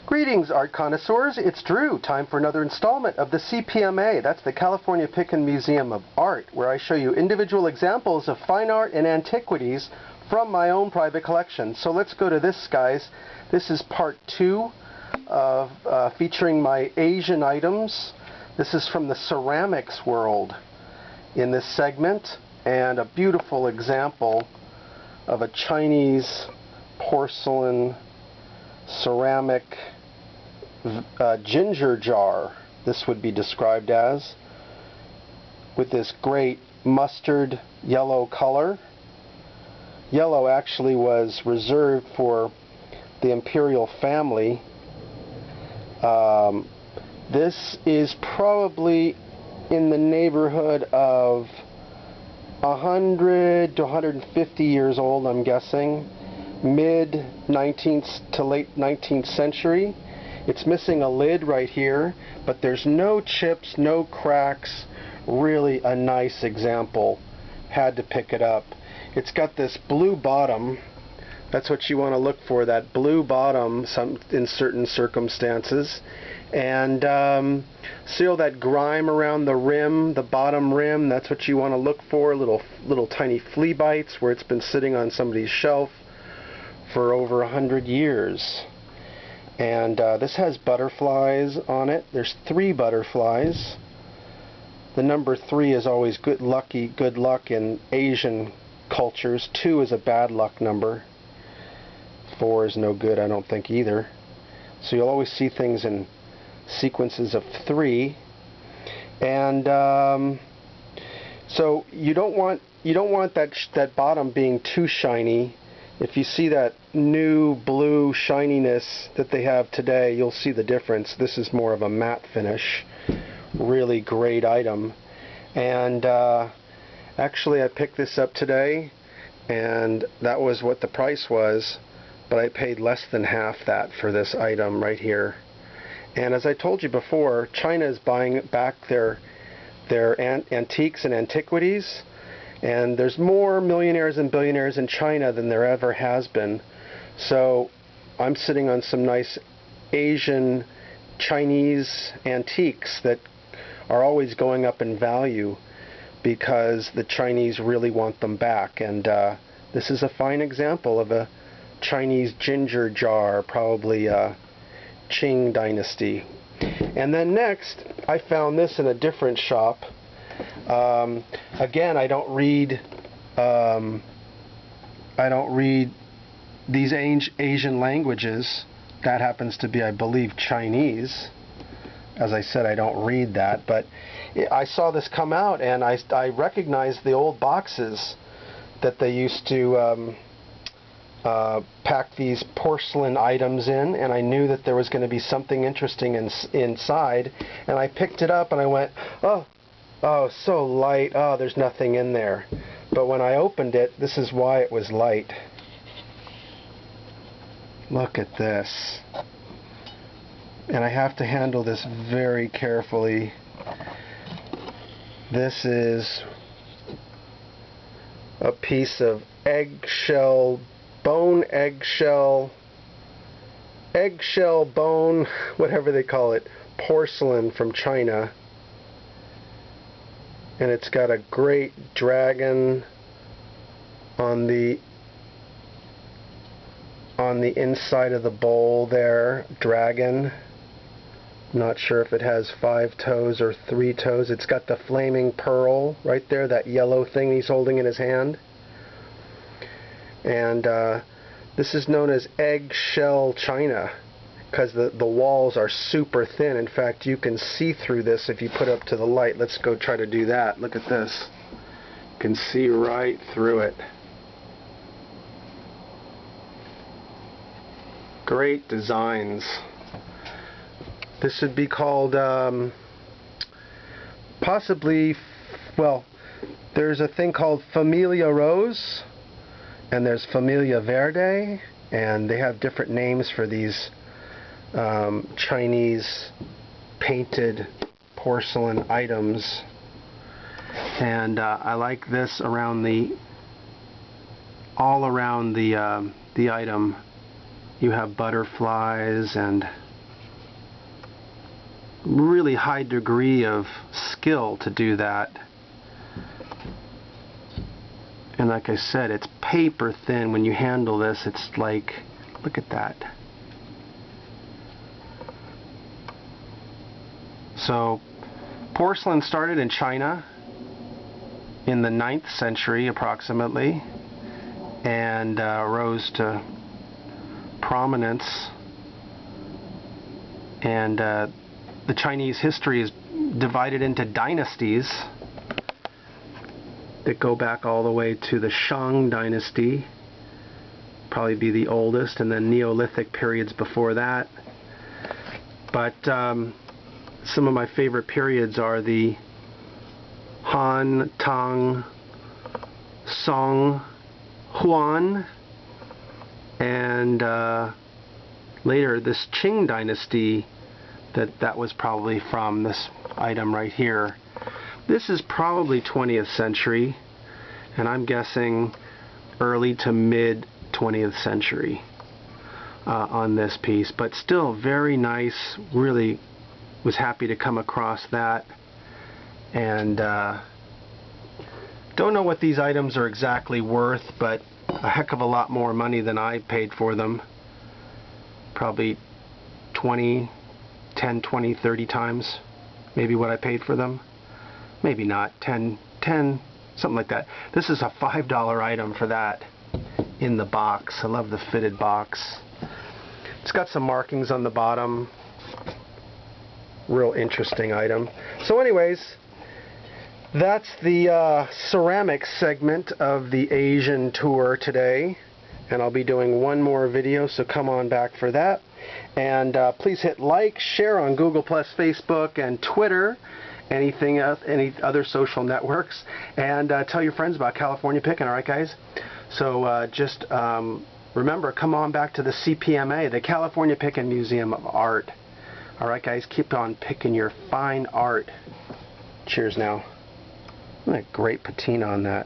Greetings, art connoisseurs. It's Drew. Time for another installment of the CPMA. That's the California Picken Museum of Art, where I show you individual examples of fine art and antiquities from my own private collection. So let's go to this, guys. This is part 2 of featuring my Asian items. This is from the ceramics world in this segment, and a beautiful example of a Chinese porcelain ceramic ginger jar, this would be described as, with this great mustard yellow color. Yellow actually was reserved for the imperial family. This is probably in the neighborhood of 100 to 150 years old, I'm guessing. Mid 19th to late 19th century. It's missing a lid right here, but there's no chips, no cracks. Really a nice example. Had to pick it up. It's got this blue bottom. That's what you want to look for, that blue bottom in certain circumstances. And see all that grime around the rim, the bottom rim? That's what you want to look for. Little tiny flea bites where it's been sitting on somebody's shelf for over 100 years. And this has butterflies on it. There's 3 butterflies. The number 3 is always good luck in Asian cultures. 2 is a bad luck number. 4 is no good, I don't think, either. So you'll always see things in sequences of 3. And so you don't want that bottom being too shiny. If you see that new blue shininess that they have today, you'll see the difference. This is more of a matte finish. Really great item. And actually I picked this up today, and that was what the price was, but I paid less than half that for this item right here. And as I told you before, China is buying back their antiques and antiquities. And there's more millionaires and billionaires in China than there ever has been. So I'm sitting on some nice Asian Chinese antiques that are always going up in value because the Chinese really want them back. And this is a fine example of a Chinese ginger jar, probably Qing dynasty. And then next, I found this in a different shop. Again, I don't read these Asian languages. That happens to be, I believe, Chinese. As I said, I don't read that, but I saw this come out, and I recognized the old boxes that they used to pack these porcelain items in, and I knew that there was going to be something interesting inside, and I picked it up and I went, oh, so light. Oh, there's nothing in there. But when I opened it, this is why it was light. Look at this. And I have to handle this very carefully. This is a piece of eggshell, bone, whatever they call it, porcelain from China. And it's got a great dragon on the inside of the bowl there. Dragon. Not sure if it has 5 toes or 3 toes. It's got the flaming pearl right there, that yellow thing he's holding in his hand. And this is known as eggshell china, because the walls are super thin. In fact, you can see through this if you put it up to the light. Let's go try to do that. Look at this. You can see right through it. Great designs. This would be called possibly, well, there's a thing called Familia Rose, and there's Familia Verde, and they have different names for these Chinese painted porcelain items. And I like this around all around the item. You have butterflies and really high degree of skill to do that. And like I said, it's paper thin when you handle this. It's like, look at that. So porcelain started in China in the 9th century approximately, and rose to prominence. And the Chinese history is divided into dynasties that go back all the way to the Shang dynasty, probably be the oldest, and then Neolithic periods before that. But some of my favorite periods are the Han, Tang, Song, Huan, and later this Qing dynasty that was probably from this item right here. This is probably 20th century, and I'm guessing early to mid 20th century on this piece, but still very nice. Really was happy to come across that. And don't know what these items are exactly worth, but a heck of a lot more money than I paid for them. Probably 10, 20, 30 times maybe what I paid for them. Maybe not, 10, something like that. This is a $5 item for that in the box. I love the fitted box. It's got some markings on the bottom. Real interesting item. So anyways, that's the ceramics segment of the Asian tour today. And I'll be doing one more video, so come on back for that. And please hit like, share on Google+, Facebook, and Twitter. Anything else, any other social networks, and tell your friends about California Picking. All right, guys? So just remember, come on back to the CPMA, the California Picking Museum of Art. All right, guys? Keep on picking your fine art. Cheers now. What a great patina on that.